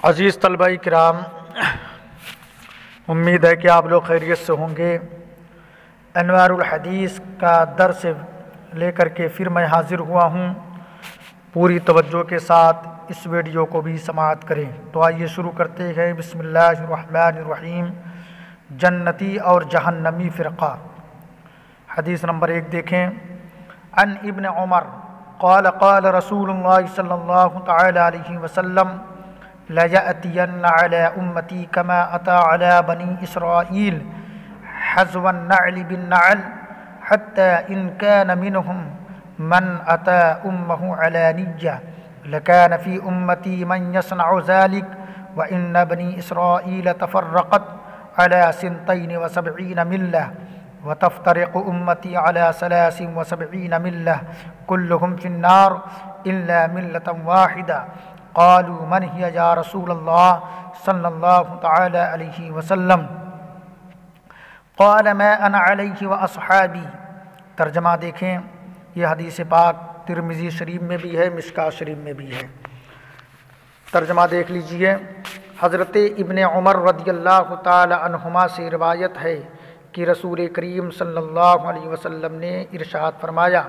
عزیز طلبہ کرام، امید ہے کہ آپ لوگ خیریت سے ہوں گے۔ انوار الحدیث کا درس لے کر کے پھر میں حاضر ہوا ہوں۔ پوری توجہ کے ساتھ اس ویڈیو کو بھی سماعت کریں۔ تو آئیے شروع کرتے ہیں۔ بسم اللہ الرحمن الرحیم۔ جنتی اور جہنمی فرقہ۔ حدیث نمبر 1 دیکھیں۔ عن ابن عمر قال قال رسول اللہ صلی اللہ تعالی علیہ وسلم لَيَأْتِيَنَّ عَلَىٰ أُمَّتِي كَمَا أَتَىٰ عَلَىٰ بَنِي إِسْرَائِيلَ حَذْوَ النَّعْلِ بِالنَّعْلِ حَتَّىٰ إِنْ كَانَ مِنْهُمْ مَنْ أَتَىٰ أُمَّهُ عَلَانِيَّةً لَكَانَ فِي أُمَّتِي مَنْ يَصْنَعُ ذَلِكَ وَإِنَّ بَنِي إِسْرَائِيلَ تَفَرَّقَتْ عَلَىٰ 72 مِلَّةٍ وَتَفْتَرِقُ أُمَّتِي عَلَىٰ 73 مِلَّةٍ كُلُّهُمْ فِي النَّارِ إِلَّا مِلَّةً وَاحِدَةً قالوا من هي یا رسول اللہ صلی اللہ تعالی علیہ وسلم قال ما انا علیہ واصحابی۔ ترجمہ دیکھیں۔ یہ حدیث پاک ترمذی شریف میں بھی ہے، مشکوٰۃ شریف میں بھی ہے۔ ترجمہ دیکھ لیجئے۔ حضرت ابن عمر رضی اللہ تعالی عنہما سے روایت ہے کہ رسول کریم صلی اللہ علیہ وسلم نے ارشاد فرمایا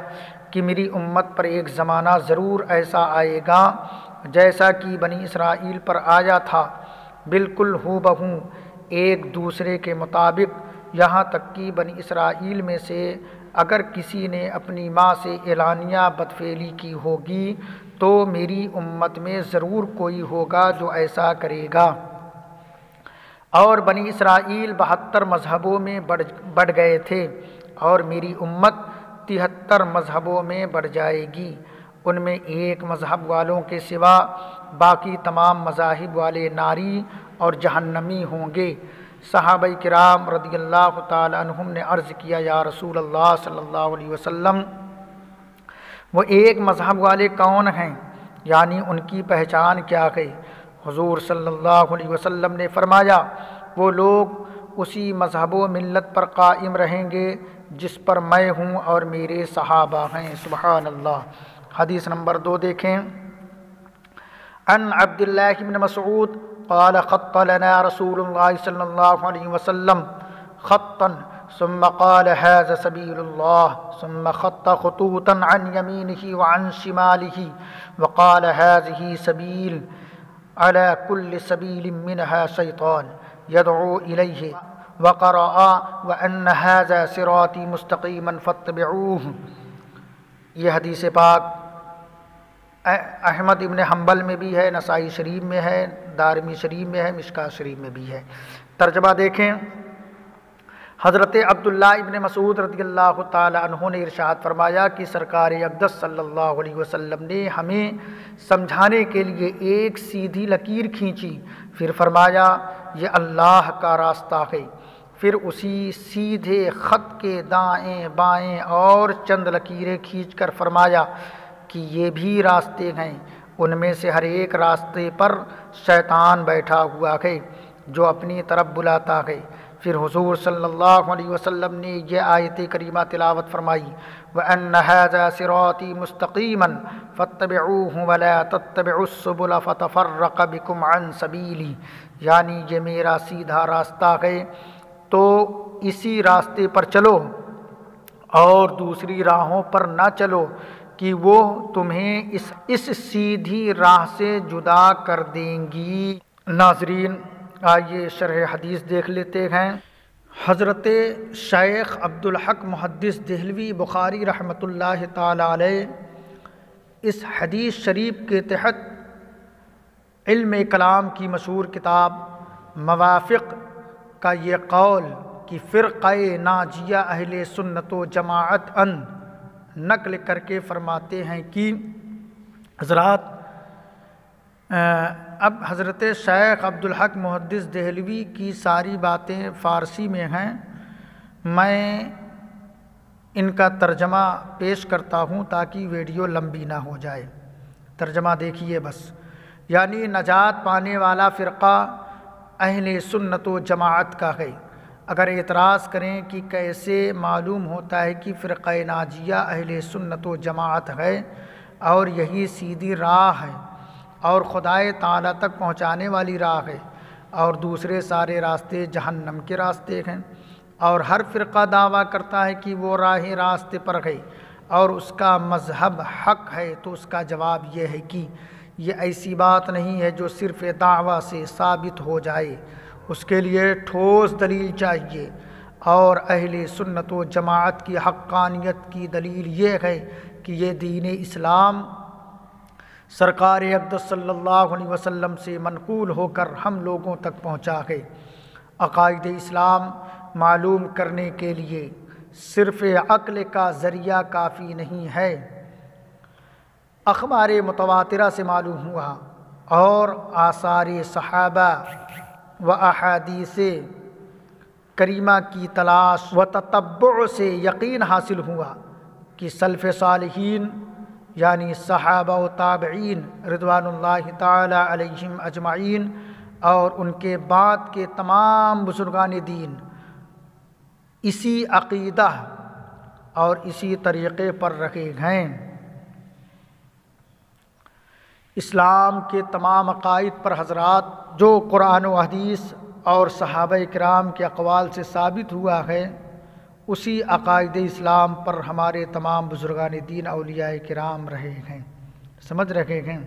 کہ میری امت پر ایک زمانہ ضرور ایسا آئے گا جیسا کہ بنی اسرائیل پر آیا تھا، بالکل ہو بہو ایک دوسرے کے مطابق، یہاں تک کہ بنی اسرائیل میں سے اگر کسی نے اپنی ماں سے اعلانیہ بدفعلی کی ہوگی تو میری امت میں ضرور کوئی ہوگا جو ایسا کرے گا۔ اور بنی اسرائیل 72 مذہبوں میں بڑھ گئے تھے اور میری امت 73 مذہبوں میں بڑھ جائے گی۔ ان میں ایک مذہب والوں کے سوا باقی تمام مذاہب والے ناری اور جہنمی ہوں گے۔ صحابہ کرام رضی اللہ تعالی عنہم نے عرض کیا، یا رسول اللہ صلی اللہ علیہ وسلم، وہ ایک مذہب والے کون ہیں؟ یعنی ان کی پہچان کیا ہے؟ حضور صلی اللہ علیہ وسلم نے فرمایا، وہ لوگ اسی مذہب و ملت پر قائم رہیں گے جس پر میں ہوں اور میرے صحابہ ہیں۔ سبحان اللہ۔ حدیث نمبر 2 دیکھیں۔ عن عبد اللہ بن مسعود قال خط لنا رسول اللہ صلی اللہ علیہ وسلم خطا ثم قال هذا سبيل الله ثم خط خطوطا عن يمينه وعن شماله وقال هذه سبيل على كل سبيل منها شيطان يدعو إليه وقرأ وأن هذا صراطي مستقيما فاتبعوه۔ یہ حدیث پاک احمد ابن حنبل میں بھی ہے، نسائی شریف میں ہے، دارمی شریف میں ہے، مشکوٰۃ شریف میں بھی ہے۔ ترجمہ دیکھیں۔ حضرت عبداللہ ابن مسعود رضی اللہ تعالی عنہ نے ارشاد فرمایا کہ سرکار اقدس صلی اللہ علیہ وسلم نے ہمیں سمجھانے کے لیے ایک سیدھی لکیر کھینچی، پھر فرمایا یہ اللہ کا راستہ ہے، پھر اسی سیدھے خط کے دائیں بائیں اور چند لکیریں کھینچ کر فرمایا کہ یہ بھی راستے ہیں، ان میں سے ہر ایک راستے پر شیطان بیٹھا ہوا ہے جو اپنی طرف بلاتا ہے۔ پھر حضور صلی اللہ علیہ وسلم نے یہ آیت کریمہ تلاوت فرمائی، وَأَنَّ هَذَا صِرَاطِي مُسْتَقِيمًا فَاتَّبِعُوهُ وَلَا تَتَّبِعُوا السُّبُلَ فَتَفَرَّقَ بِكُمْ عَنْ سَبِيلِهِ، یعنی یہ میرا سیدھا راستہ ہے تو اسی راستے پر چلو اور دوسری راہوں پر نہ چلو کہ وہ تمہیں اس سیدھی راہ سے جدا کر دیں گی۔ ناظرین، آئیے شرح حدیث دیکھ لیتے ہیں۔ حضرت شیخ عبدالحق محدث دہلوی بخاری رحمۃ اللہ تعالی علیہ اس حدیث شریف کے تحت علم کلام کی مشہور کتاب موافق کا یہ قول کہ فرقہ ناجیہ اہل سنت و جماعت ان نقل کر کے فرماتے ہیں کہ حضرات اب حضرت شیخ عبدالحق محدث دہلوی کی ساری باتیں فارسی میں ہیں، میں ان کا ترجمہ پیش کرتا ہوں تاکہ ویڈیو لمبی نہ ہو جائے۔ ترجمہ دیکھیے بس۔ یعنی نجات پانے والا فرقہ اہل سنت و جماعت کا ہے۔ اگر اعتراض کریں کہ کیسے معلوم ہوتا ہے کہ فرقہ ناجیہ اہل سنت و جماعت ہے اور یہی سیدھی راہ ہے اور خدائے تعالیٰ تک پہنچانے والی راہ ہے، اور دوسرے سارے راستے جہنم کے راستے ہیں۔ اور ہر فرقہ دعویٰ کرتا ہے کہ وہ راہ راستے پر ہے اور اس کا مذہب حق ہے، تو اس کا جواب یہ ہے کہ یہ ایسی بات نہیں ہے جو صرف دعویٰ سے ثابت ہو جائے، اس کے لیے ٹھوس دلیل چاہیے۔ اور اہل سنت و جماعت کی حقانیت کی دلیل یہ ہے کہ یہ دین اسلام سرکار اقدس صلی اللہ علیہ وسلم سے منقول ہو کر ہم لوگوں تک پہنچا ہے۔ عقائد اسلام معلوم کرنے کے لیے صرف عقل کا ذریعہ کافی نہیں ہے، اخبار متواترہ سے معلوم ہوا اور آثار صحابہ و احادیث کریمہ کی تلاش و تتبع سے یقین حاصل ہوا کہ سلف صالحین یعنی صحابہ و تابعین رضوان اللہ تعالی علیہم اجمعین اور ان کے بعد کے تمام بزرگان دین اسی عقیدہ اور اسی طریقے پر رکھے ہیں۔ اسلام کے تمام عقائد پر حضرات جو قرآن و حدیث اور صحابہ کرام کے اقوال سے ثابت ہوا ہے، اسی عقائد اسلام پر ہمارے تمام بزرگان دین اولیاء کرام رہے ہیں، سمجھ رہے ہیں۔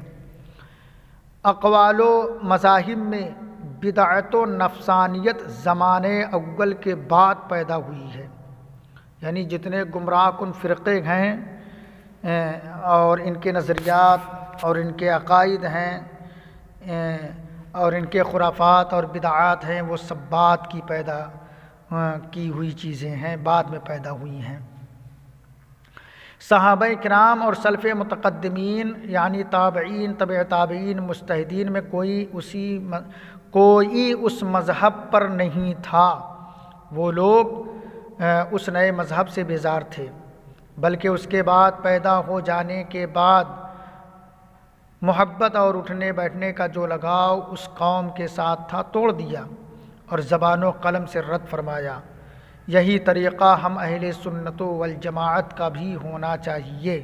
اقوال و مذاہب میں بدعت و نفسانیت زمانے اول کے بعد پیدا ہوئی ہے، یعنی جتنے گمراہ کن فرقے ہیں اور ان کے نظریات اور ان کے عقائد ہیں اور ان کے خرافات اور بدعات ہیں، وہ سب بعد کی پیدا کی ہوئی چیزیں ہیں، بعد میں پیدا ہوئی ہیں۔ صحابہ کرام اور سلف متقدمین یعنی تابعین، تبع تابعین، مجتہدین میں کوئی اس مذہب پر نہیں تھا، وہ لوگ اس نئے مذہب سے بیزار تھے، بلکہ اس کے بعد پیدا ہو جانے کے بعد محبت اور اٹھنے بیٹھنے کا جو لگاؤ اس قوم کے ساتھ تھا توڑ دیا اور زبان و قلم سے رد فرمایا۔ یہی طریقہ ہم اہل سنت والجماعت کا بھی ہونا چاہیے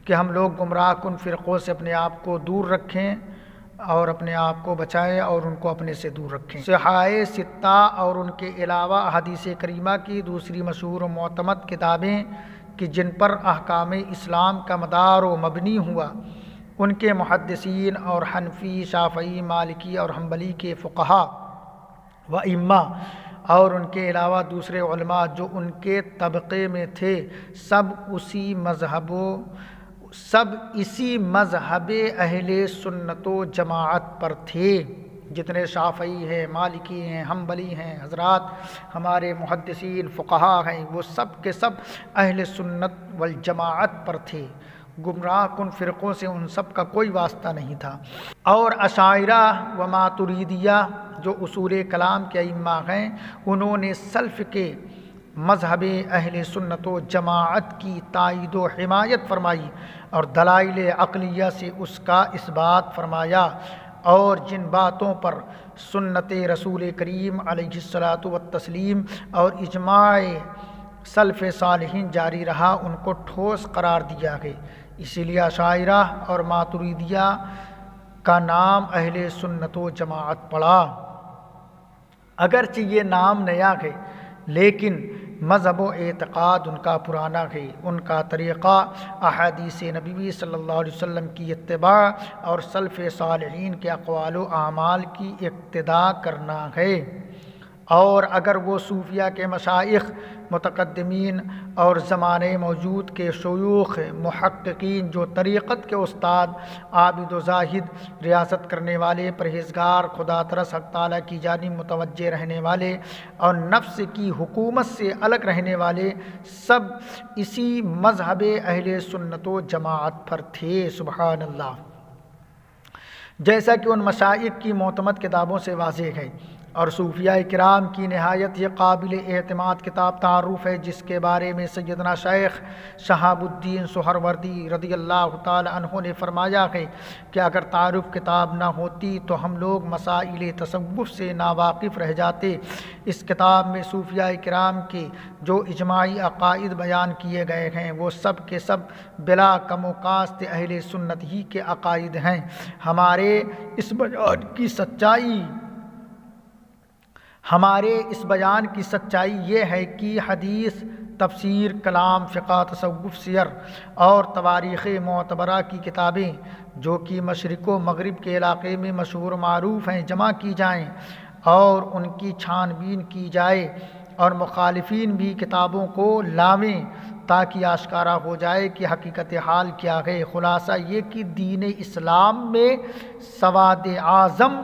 کہ ہم لوگ گمراہ کن فرقوں سے اپنے آپ کو دور رکھیں اور اپنے آپ کو بچائیں اور ان کو اپنے سے دور رکھیں۔ صحائح ستہ اور ان کے علاوہ حدیث کریمہ کی دوسری مشہور و معتمد کتابیں کہ جن پر احکام اسلام کا مدار و مبنی ہوا، ان کے محدثین اور حنفی، شافعی، مالکی اور حنبلی کے فقہا و ائمہ اور ان کے علاوہ دوسرے علماء جو ان کے طبقے میں تھے، سب اسی مذہب اہل سنت و جماعت پر تھے۔ جتنے شافعی ہیں، مالکی ہیں، حنبلی ہیں، حضرات ہمارے محدثین فقہا ہیں، وہ سب کے سب اہل سنت والجماعت پر تھے، گمراہ کن فرقوں سے ان سب کا کوئی واسطہ نہیں تھا۔ اور اشاعرہ و ماتریدیہ جو اصول کلام کے ائمہ ہیں، انہوں نے سلف کے مذہب اہل سنت و جماعت کی تائید و حمایت فرمائی اور دلائل عقلیہ سے اس کا اثبات فرمایا، اور جن باتوں پر سنت رسول کریم علیہ الصلاۃ والتسلیم اور اجماع سلف صالحین جاری رہا ان کو ٹھوس قرار دیا ہے۔ اسی لیے اشاعرہ اور ماتریدیہ کا نام اہل سنت و جماعت پڑا۔ اگرچہ یہ نام نیا ہے لیکن مذہب و اعتقاد ان کا پرانا ہے، ان کا طریقہ احادیث نبوی صلی اللہ علیہ وسلم کی اتباع اور سلف صالحین کے اقوال و اعمال کی اقتداء کرنا ہے۔ اور اگر وہ صوفیہ کے مشائخ، متقدمین اور زمانے موجود کے شیوخ، محققین جو طریقت کے استاد، عابد و زاہد، ریاضت کرنے والے، پرہیزگار، خدا ترس حق تعالیٰ کی جانب متوجہ رہنے والے اور نفس کی حکومت سے الگ رہنے والے، سب اسی مذہب اہل سنت و جماعت پر تھے۔ سبحان اللہ۔ جیسا کہ ان مشائخ کی معتمد کتابوں سے واضح ہے اور صوفیاء کرام کی نہایت یہ قابل اعتماد کتاب تعارف ہے، جس کے بارے میں سیدنا شیخ شہاب الدین سہروردی رضی اللہ تعالی عنہ نے فرمایا ہے کہ اگر تعارف کتاب نہ ہوتی تو ہم لوگ مسائل تصوف سے ناواقف رہ جاتے۔ اس کتاب میں صوفیاء کرام کے جو اجماعی عقائد بیان کیے گئے ہیں وہ سب کے سب بلا کم و کاست اہل سنت ہی کے عقائد ہیں۔ ہمارے اس بیان کی سچائی یہ ہے کہ حدیث، تفسیر، کلام، فقہ، تصوف، سیر اور تواریخ معتبرہ کی کتابیں جو کہ مشرق و مغرب کے علاقے میں مشہور و معروف ہیں جمع کی جائیں اور ان کی چھان بین کی جائے، اور مخالفین بھی کتابوں کو لاویں تاکہ آشکارا ہو جائے کہ حقیقت حال کیا ہے۔ خلاصہ یہ کہ دین اسلام میں سواد اعظم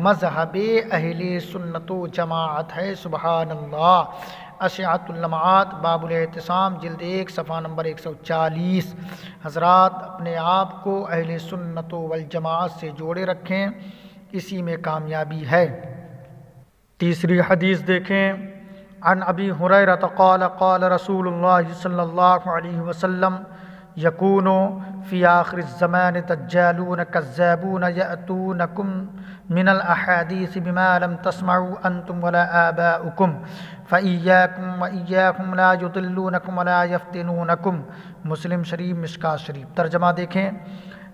مذہب اہل سنت و جماعت ہے۔ سبحان اللہ۔ اشعۃ اللمعات باب الاعتصام جلد 1 صفحہ نمبر 140۔ حضرات اپنے آپ کو اہل سنت والجماعت سے جوڑے رکھیں، اسی میں کامیابی ہے۔ تیسری حدیث دیکھیں، عن ابی ہریرہ قال قال رسول اللہ صلی اللہ علیہ وسلم یکون فی آخر الزمان دجالون کذابون یأتونکم من الاحادیث بما لم تسمعوا انتم ولا آباؤکم فإیاکم وإیاکم لا یضلونکم ولا یفتنونکم۔ مسلم شریف، مشکوٰۃ شریف۔ ترجمہ دیکھیں،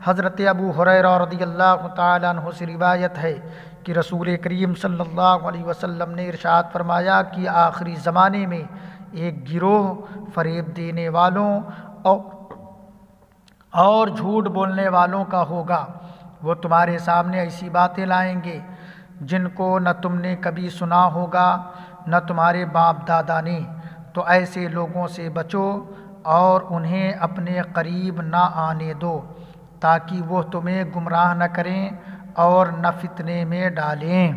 حضرت ابو ہریرہ رضی اللہ تعالیٰ عنہ سے روایت ہے کہ رسول کریم صلی اللہ علیہ وسلم نے ارشاد فرمایا کہ آخری زمانے میں ایک گروہ فریب دینے والوں اور جھوٹ بولنے والوں کا ہوگا۔ وہ تمہارے سامنے ایسی باتیں لائیں گے جن کو نہ تم نے کبھی سنا ہوگا نہ تمہارے باپ دادا نے، تو ایسے لوگوں سے بچو اور انہیں اپنے قریب نہ آنے دو تاکہ وہ تمہیں گمراہ نہ کریں اور نہ فتنے میں ڈالیں۔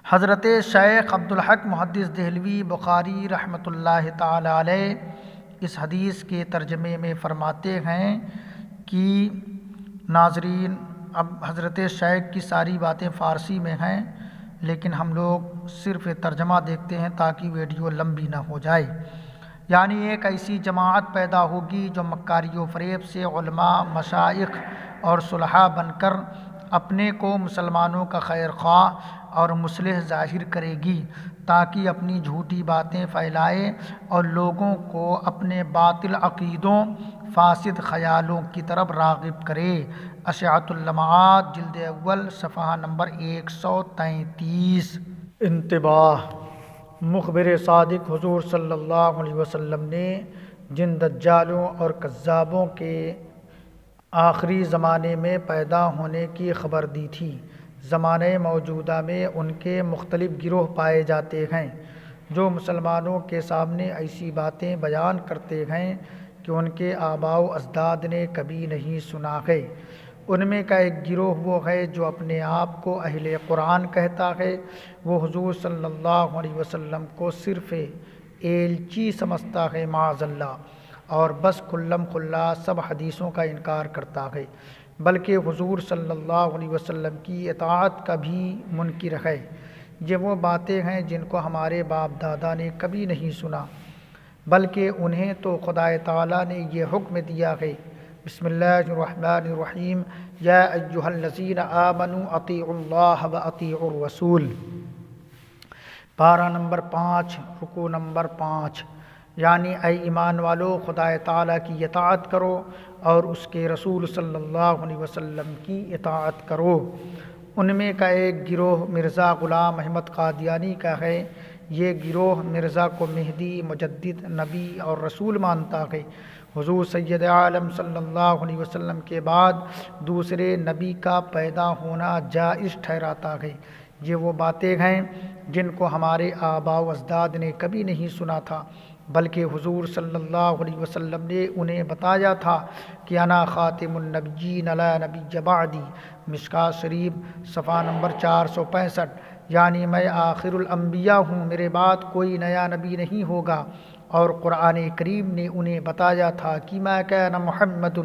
حضرت شیخ عبدالحق محدث دہلوی بخاری رحمۃ اللہ تعالی علیہ اس حدیث کے ترجمے میں فرماتے ہیں کہ ناظرین، اب حضرت شیخ کی ساری باتیں فارسی میں ہیں لیکن ہم لوگ صرف ترجمہ دیکھتے ہیں تاکہ ویڈیو لمبی نہ ہو جائے۔ یعنی ایک ایسی جماعت پیدا ہوگی جو مکاری و فریب سے علماء، مشائخ اور صلحاء بن کر اپنے کو مسلمانوں کا خیر خواہ اور مصلح ظاہر کرے گی تاکہ اپنی جھوٹی باتیں پھیلائے اور لوگوں کو اپنے باطل عقیدوں، فاسد خیالوں کی طرف راغب کرے۔ اشعۃ اللمعات جلد اول صفحہ نمبر 133۔ انتباہ، مخبر صادق حضور صلی اللہ علیہ وسلم نے جن دجالوں اور کذابوں کے آخری زمانے میں پیدا ہونے کی خبر دی تھی، زمانہ موجودہ میں ان کے مختلف گروہ پائے جاتے ہیں جو مسلمانوں کے سامنے ایسی باتیں بیان کرتے ہیں کہ ان کے آباء و اجداد نے کبھی نہیں سنا ہے۔ ان میں کا ایک گروہ وہ ہے جو اپنے آپ کو اہل قرآن کہتا ہے، وہ حضور صلی اللہ علیہ وسلم کو صرف ایلچی سمجھتا ہے معاذ اللہ، اور بس کھلم کھلا سب حدیثوں کا انکار کرتا ہے، بلکہ حضور صلی اللہ علیہ وسلم کی اطاعت کا بھی منکر ہے۔ یہ وہ باتیں ہیں جن کو ہمارے باپ دادا نے کبھی نہیں سنا، بلکہ انہیں تو خدا تعالیٰ نے یہ حکم دیا ہے، بسم اللہ الرحمن الرحیم، یا ایھا الذین آمنوا اطیعوا اللہ واطیعوا الرسول۔ پارہ نمبر 5، رکوع نمبر 5۔ یعنی اے ایمان والو، خدا تعالیٰ کی اطاعت کرو اور اس کے رسول صلی اللہ علیہ وسلم کی اطاعت کرو۔ ان میں کا ایک گروہ مرزا غلام احمد قادیانی کا ہے۔ یہ گروہ مرزا کو مہدی، مجدد، نبی اور رسول مانتا ہے۔ حضور سید عالم صلی اللہ علیہ وسلم کے بعد دوسرے نبی کا پیدا ہونا جائز ٹھہراتا ہے۔ یہ وہ باتیں ہیں جن کو ہمارے آباء و اجداد نے کبھی نہیں سنا تھا، بلکہ حضور صلی اللہ علیہ وسلم نے انہیں بتایا تھا کہ انا خاتم النبیین لا نبی بعدی، مشکوٰۃ شریف صفحہ نمبر 465۔ یعنی میں آخر الانبیاء ہوں، میرے بعد کوئی نیا نبی نہیں ہوگا اور قرآن کریم نے انہیں بتایا تھا کہ ما کان محمد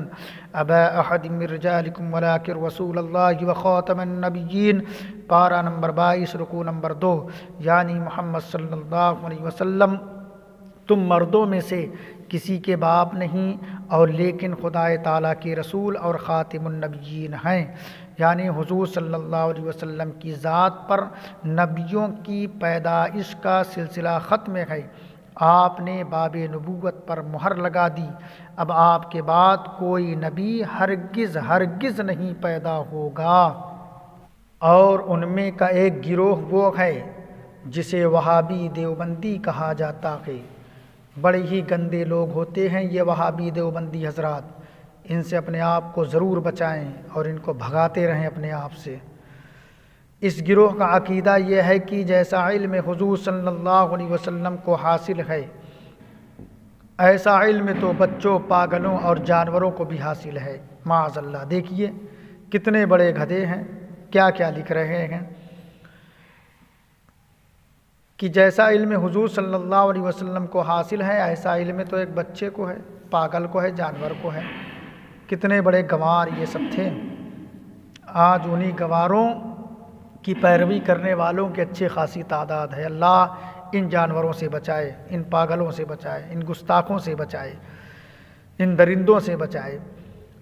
ابا احد من رجالکم ولکن رسول اللہ وخاتم النبیین، پارہ نمبر 22 رکوع نمبر 2، یعنی محمد صلی اللہ علیہ وسلم تم مردوں میں سے کسی کے باپ نہیں، اور لیکن خدا تعالیٰ کے رسول اور خاتم النبیین ہیں، یعنی حضور صلی اللہ علیہ وسلم کی ذات پر نبیوں کی پیدائش کا سلسلہ ختم ہے۔ آپ نے باب نبوت پر مہر لگا دی، اب آپ کے بعد کوئی نبی ہرگز نہیں پیدا ہوگا۔ اور ان میں کا ایک گروہ وہ ہے جسے وہابی دیوبندی کہا جاتا ہے۔ بڑے ہی گندے لوگ ہوتے ہیں یہ وہابی دیوبندی حضرات، ان سے اپنے آپ کو ضرور بچائیں اور ان کو بھگاتے رہیں اپنے آپ سے۔ اس گروہ کا عقیدہ یہ ہے کہ جیسا علم حضور صلی اللہ علیہ وسلم کو حاصل ہے، ایسا علم تو بچوں، پاگلوں اور جانوروں کو بھی حاصل ہے، معاذ اللہ۔ دیکھیے کتنے بڑے گدھے ہیں، کیا کیا لکھ رہے ہیں کہ جیسا علم حضور صلی اللہ علیہ وسلم کو حاصل ہے ایسا علم تو ایک بچے کو ہے، پاگل کو ہے، جانور کو ہے۔ کتنے بڑے گنوار یہ سب تھے۔ آج انہی گنواروں کی پیروی کرنے والوں کی اچھی خاصی تعداد ہے۔ اللہ ان جانوروں سے بچائے، ان پاگلوں سے بچائے، ان گستاخوں سے بچائے، ان درندوں سے بچائے۔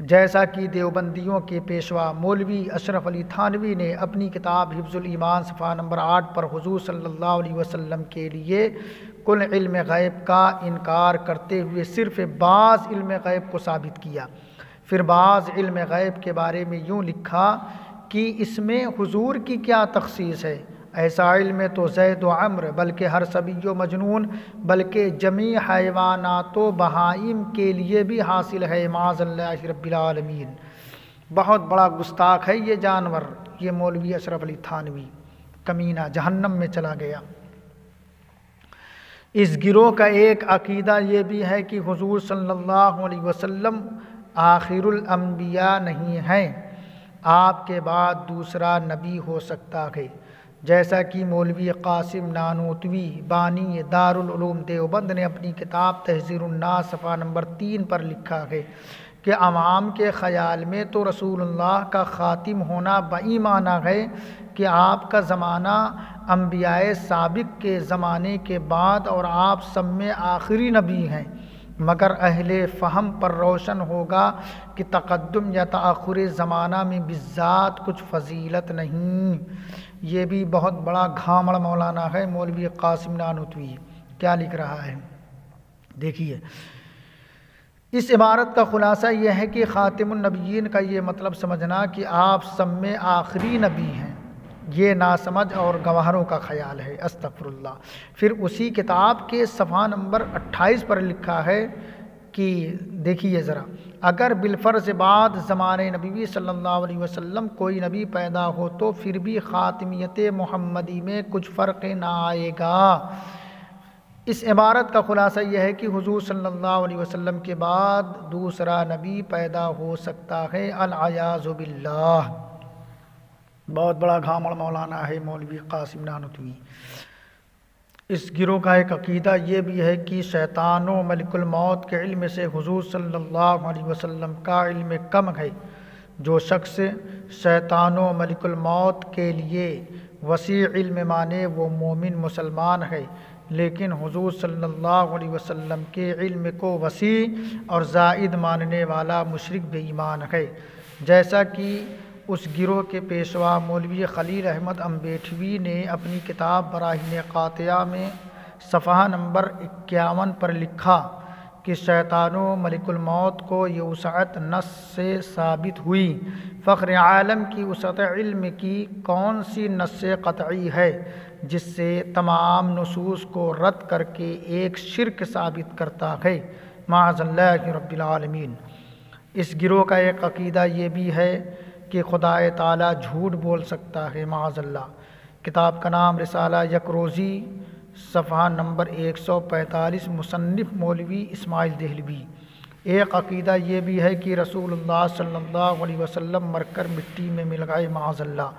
جیسا کہ دیوبندیوں کے پیشوا مولوی اشرف علی تھانوی نے اپنی کتاب حفظ الایمان صفحہ نمبر 8 پر حضور صلی اللہ علیہ وسلم کے لیے کل علم غیب کا انکار کرتے ہوئے صرف بعض علم غیب کو ثابت کیا، پھر بعض علم غیب کے بارے میں یوں لکھا کہ اس میں حضور کی کیا تخصیص ہے، ایسا علم تو زید و عمر بلکہ ہر صبی و مجنون بلکہ جمیع حیوانات و بہائم کے لیے بھی حاصل ہے، معاذ اللہ رب العالمین۔ بہت بڑا گستاخ ہے یہ جانور، یہ مولوی اشرف علی تھانوی، کمینہ جہنم میں چلا گیا۔ اس گروہ کا ایک عقیدہ یہ بھی ہے کہ حضور صلی اللہ علیہ وسلم آخر الانبیاء نہیں ہیں، آپ کے بعد دوسرا نبی ہو سکتا ہے، جیسا کہ مولوی قاسم نانوتوی بانی دارالعلوم دیوبند نے اپنی کتاب تحذیر الناس صفحہ نمبر 3 پر لکھا ہے کہ عوام کے خیال میں تو رسول اللہ کا خاتم ہونا بئی معنی ہے کہ آپ کا زمانہ انبیاء سابق کے زمانے کے بعد اور آپ سب میں آخری نبی ہیں، مگر اہل فہم پر روشن ہوگا کہ تقدم یا تأخر زمانہ میں بالذات کچھ فضیلت نہیں۔ یہ بھی بہت بڑا گھامڑ مولانا ہے مولوی قاسم نانوتوی، کیا لکھ رہا ہے دیکھیے۔ اس عبارت کا خلاصہ یہ ہے کہ خاتم النبیین کا یہ مطلب سمجھنا کہ آپ سب میں آخری نبی ہیں، یہ ناسمجھ اور گنواہوں کا خیال ہے، استغفر اللہ۔ پھر اسی کتاب کے صفحہ نمبر 28 پر لکھا ہے کہ دیکھیے ذرا، اگر بالفرض بعد زمانے نبی صلی اللہ علیہ وسلم کوئی نبی پیدا ہو تو پھر بھی خاتمیت محمدی میں کچھ فرق نہ آئے گا۔ اس عبارت کا خلاصہ یہ ہے کہ حضور صلی اللہ علیہ وسلم کے بعد دوسرا نبی پیدا ہو سکتا ہے، العیاذ باللہ۔ بہت بڑا گھامڑ مولانا ہے مولوی قاسم نانوتوی۔ اس گروہ کا ایک عقیدہ یہ بھی ہے کہ شیطان و ملک الموت کے علم سے حضور صلی اللہ علیہ وسلم کا علم کم ہے۔ جو شخص شیطان و ملک الموت کے لیے وسیع علم مانے وہ مومن مسلمان ہے، لیکن حضور صلی اللہ علیہ وسلم کے علم کو وسیع اور زائد ماننے والا مشرک بے ایمان ہے، جیسا کہ اس گروہ کے پیشوا مولوی خلیل احمد امبیٹھوی نے اپنی کتاب براہین قاطعہ میں صفحہ نمبر 51 پر لکھا کہ شیطان و ملک الموت کو یہ وسعت نص سے ثابت ہوئی۔ فخر عالم کی وسعت علم کی کون سی نص قطعی ہے جس سے تمام نصوص کو رد کر کے ایک شرک ثابت کرتا ہے، معاذ اللہ رب العالمین۔ اس گروہ کا ایک عقیدہ یہ بھی ہے کہ خدا تعالیٰ جھوٹ بول سکتا ہے، معاذ اللہ۔ کتاب کا نام رسالہ یک روزی، صفحہ نمبر 145، مصنف مولوی اسماعیل دہلوی۔ ایک عقیدہ یہ بھی ہے کہ رسول اللہ صلی اللہ علیہ وسلم مر کر مٹی میں مل گئے، معاذ اللہ۔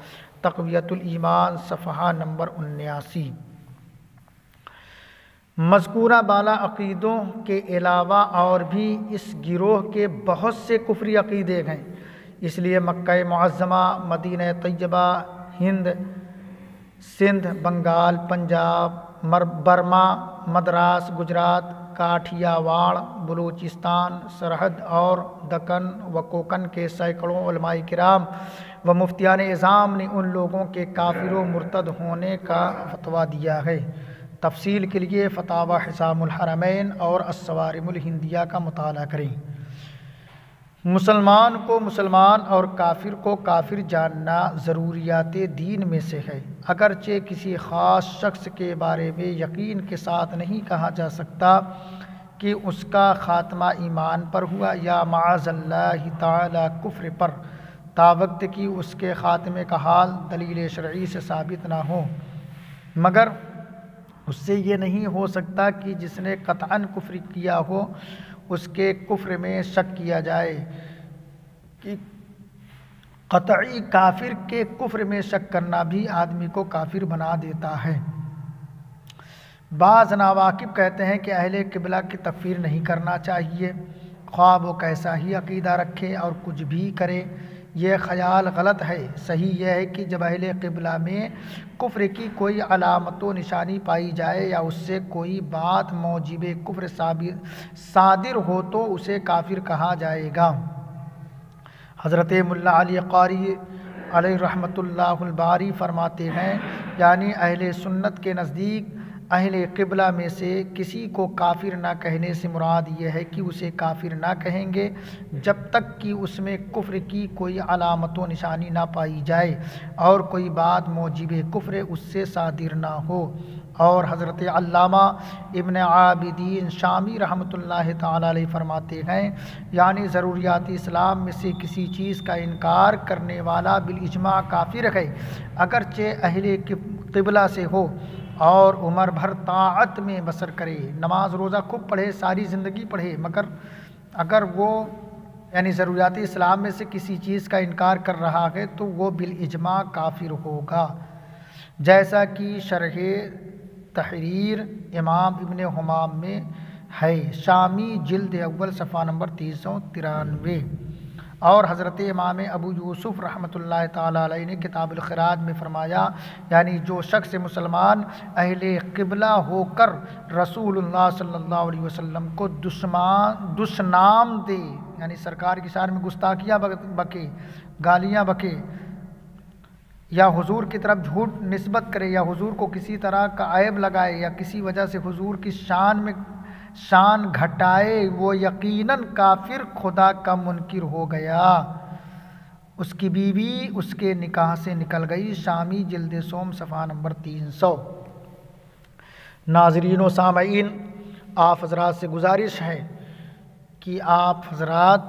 تقویت الایمان صفحہ نمبر 79۔ مذکورہ بالا عقیدوں کے علاوہ اور بھی اس گروہ کے بہت سے کفری عقیدے ہیں، اس لیے مکہ معظمہ، مدینہ طیبہ، ہند، سندھ، بنگال، پنجاب، برما، مدراس، گجرات، کاٹھیا واڑ، بلوچستان، سرحد اور دکن و کوکن کے سینکڑوں علماء کرام و مفتیان اعظام نے ان لوگوں کے کافر و مرتد ہونے کا فتویٰ دیا ہے۔ تفصیل کے لیے فتاوی حسام الحرمین اور الصوارم الہندیہ کا مطالعہ کریں۔ مسلمان کو مسلمان اور کافر کو کافر جاننا ضروریات دین میں سے ہے، اگرچہ کسی خاص شخص کے بارے میں یقین کے ساتھ نہیں کہا جا سکتا کہ اس کا خاتمہ ایمان پر ہوا یا معاذ اللہ تعالی کفر پر، تاوقت کہ اس کے خاتمے کا حال دلیل شرعی سے ثابت نہ ہو، مگر اس سے یہ نہیں ہو سکتا کہ جس نے قطعاً کفر کیا ہو اس کے کفر میں شک کیا جائے، کہ قطعی کافر کے کفر میں شک کرنا بھی آدمی کو کافر بنا دیتا ہے۔ بعض ناواقف کہتے ہیں کہ اہل قبلہ کی تکفیر نہیں کرنا چاہیے، خواہ وہ کیسا ہی عقیدہ رکھے اور کچھ بھی کرے۔ یہ خیال غلط ہے۔ صحیح یہ ہے کہ جب اہل قبلہ میں کفر کی کوئی علامت و نشانی پائی جائے یا اس سے کوئی بات موجب کفر صادر ہو تو اسے کافر کہا جائے گا۔ حضرت ملا علی قاری علیہ رحمۃ اللہ الباری فرماتے ہیں، یعنی اہل سنت کے نزدیک اہل قبلہ میں سے کسی کو کافر نہ کہنے سے مراد یہ ہے کہ اسے کافر نہ کہیں گے جب تک کہ اس میں کفر کی کوئی علامت و نشانی نہ پائی جائے اور کوئی بات موجب کفر اس سے صادر نہ ہو۔ اور حضرت علامہ ابن عابدین شامی رحمۃ اللہ تعالی علیہ فرماتے ہیں، یعنی ضروریات اسلام میں سے کسی چیز کا انکار کرنے والا بالاجماع کافر ہے، اگرچہ اہل قبلہ سے ہو اور عمر بھر طاعت میں بسر کرے، نماز روزہ خوب پڑھے، ساری زندگی پڑھے، مگر اگر وہ یعنی ضروریات اسلام میں سے کسی چیز کا انکار کر رہا ہے تو وہ بالاجماع کافر ہوگا، جیسا کہ شرح تحریر امام ابن حمام میں ہے، شامی جلد اول صفحہ نمبر 393۔ اور حضرت امام ابو یوسف رحمۃ اللہ تعالی علیہ نے کتاب الخراج میں فرمایا، یعنی جو شخص مسلمان اہل قبلہ ہو کر رسول اللہ صلی اللہ علیہ وسلم کو دشنام دے، یعنی سرکار کی شان میں گستاخیاں بکے، گالیاں بکے، یا حضور کی طرف جھوٹ نسبت کرے، یا حضور کو کسی طرح کا عیب لگائے، یا کسی وجہ سے حضور کی شان گھٹائے، وہ یقیناً کافر خدا کا منکر ہو گیا، اس کی بیوی اس کے نکاح سے نکل گئی، شامی جلد سوم صفحہ نمبر 300۔ ناظرین و سامعین، آپ حضرات سے گزارش ہے کہ آپ حضرات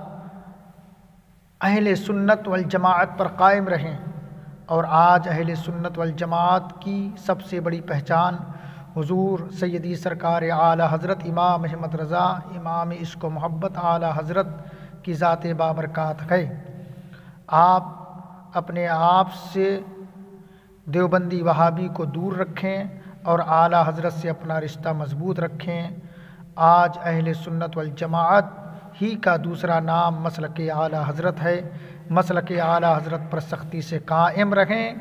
اہل سنت والجماعت پر قائم رہیں، اور آج اہل سنت والجماعت کی سب سے بڑی پہچان حضور سیدی سرکار اعلیٰ حضرت امام احمد رضا امام عشق و محبت اعلیٰ حضرت کی ذات بابرکات ہے۔ آپ اپنے آپ سے دیوبندی وہابی کو دور رکھیں اور اعلیٰ حضرت سے اپنا رشتہ مضبوط رکھیں۔ آج اہل سنت والجماعت ہی کا دوسرا نام مسلک اعلیٰ حضرت ہے۔ مسلک اعلیٰ حضرت پر سختی سے قائم رہیں،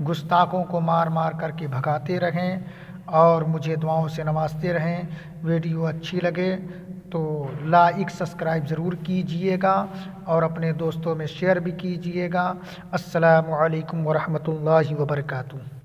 گستاخوں کو مار مار کر کے بھگاتے رہیں اور مجھے دعاؤں سے نوازتے رہیں۔ ویڈیو اچھی لگے تو لائک سبسکرائب ضرور کیجئے گا اور اپنے دوستوں میں شیئر بھی کیجئے گا۔ السلام علیکم ورحمۃ اللہ وبرکاتہ۔